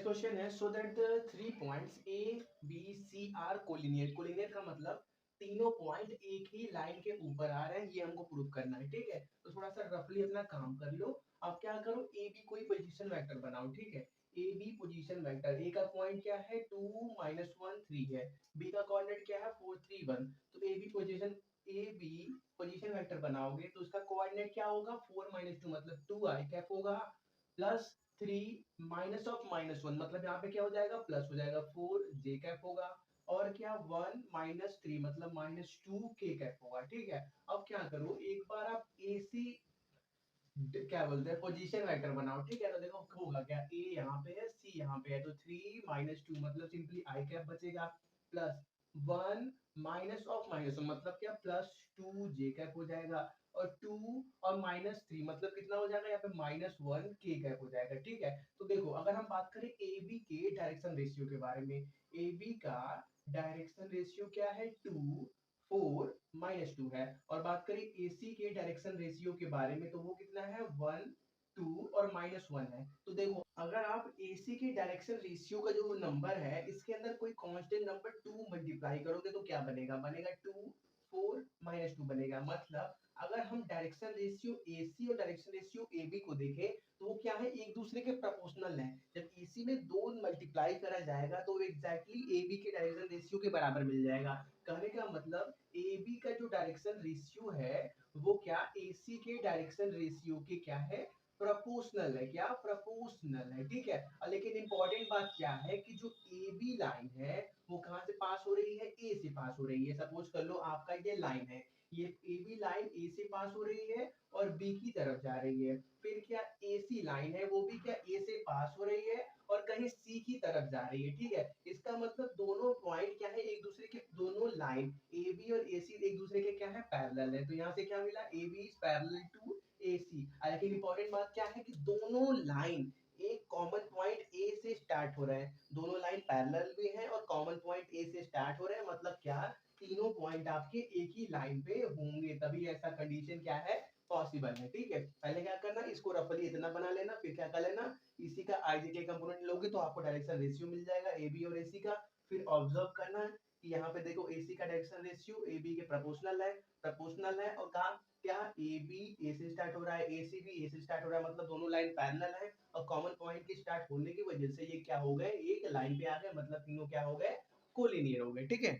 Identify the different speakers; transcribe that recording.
Speaker 1: Question है so that the 3 points A B C are collinear. Collinear का मतलब तीनों पॉइंट एक ही लाइन के ऊपर आ रहे हैं, ये हमको प्रूव करना है। ठीक है, तो थोड़ा सा रफली अपना काम कर लो। अब क्या करो, ए बी कोई पोजीशन वेक्टर बनाओ। ठीक है, ए बी पोजीशन वेक्टर, ए का पॉइंट क्या है 2 -1 3 है, बी का कोऑर्डिनेट क्या है 4 3 1। तो ए बी पोजीशन वेक्टर बनाओगे तो उसका कोऑर्डिनेट क्या होगा 4 -2 मतलब 2 आई कैप होगा, प्लस 3 माइनस ऑफ -1 मतलब यहाँ पे क्या हो जाएगा प्लस हो जाएगा, 4 जे कैप होगा, और क्या 1 -3 मतलब -2 के कैप होगा। ठीक है, अब क्या करो, एक बार आप एसी क्या बोलते हैं पोजीशन वेक्टर बनाओ। ठीक है, तो देखो होगा क्या, ए यहाँ पे है सी यहाँ पे है, तो 3 -2 मतलब सिंपली आई कैप बचेगा, प्लस 1 माइनस ऑफ -1 मतलब क्या +2 जे कैप हो जाएगा, और 2 और -3 मतलब कितना हो जाएगा यहाँ पे -1 के कैप हो जाएगा। ठीक है, तो देखो अगर हम बात करें ए बी के डायरेक्शन रेशियो के बारे में, ए बी का डायरेक्शन रेशियो क्या है 2 4 -2 है, और बात करें AC के डायरेक्शन रेशियो के बारे में तो वो कितना है 1 2 और -1 है। तो देखो अगर आप AC के डायरेक्शन रेशियो का जो नंबर है इसके अंदर कोई कांस्टेंट नंबर 2 मल्टीप्लाई करोगे तो क्या बनेगा, बनेगा 2 4 -2 बनेगा। मतलब अगर हम डायरेक्शन रेशियो AC और डायरेक्शन रेशियो AB को देखें तो वो क्या है एक दूसरे के प्रोपोर्शनल है। जब AC में 2 मल्टीप्लाई करा जाएगा तो एग्जैक्टली AB के डायरेक्शन रेशियो के बराबर मिल जाएगा। कहने का मतलब ए बी का जो डायरेक्शन रेशियो है वो क्या AC के डायरेक्शन रेशियो के क्या है प्रोपोर्शनल है, क्या प्रोपोर्शनल है। ठीक है, लेकिन इंपॉर्टेंट बात क्या है कि जो ए बी लाइन है वो कहां से पास हो रही है, ए से पास हो रही है। सपोज कर लो आपका ये लाइन है, ये ए बी लाइन ए से पास हो रही है और बी की तरफ जा रही है। फिर क्या ए सी लाइन है वो भी क्या ए से पास हो रही है और कहीं सी की तरफ जा रही है। ठीक है, इसका मतलब दोनों पॉइंट क्या है एक दूसरे के, दोनों लाइन ए बी और ए सी एक दूसरे के क्या है पैरेलल है। तो यहाँ से क्या मिला A B is parallel to A C. लेकिन इंपॉर्टेंट बात क्या है कि दोनों लाइन एक कॉमन पॉइंट ए से स्टार्ट हो रहे हैं, दोनों लाइन पैरेलल भी हैं और कॉमन पॉइंट ए से स्टार्ट हो रहे हैं। मतलब क्या तीनों पॉइंट आपके एक ही लाइन पे होंगे, तभी ऐसा कंडीशन क्या है पॉसिबल है। ठीक है, पहले क्या करना, इसको रफली इतना बना लेना, फिर क्या कर लेना, इसी का आईजेके कंपोनेंट लोगे तो आपको डायरेक्शन रेशियो मिल जाएगा ए बी और ए सी का। फिर ऑब्जर्व करना है कि यहाँ पे देखो ए सी का डायरेक्शन रेशियो ए बी के प्रोपोर्शनल है और कहा क्या ए बी ए से स्टार्ट हो रहा है, ए सी भी ए से स्टार्ट हो रहा है, मतलब दोनों लाइन पैरेलल है और कॉमन पॉइंट के स्टार्ट होने की वजह से ये क्या हो गए एक लाइन पे आ गए, मतलब तीनों क्या हो गए कोलिनियर हो गए। ठीक है।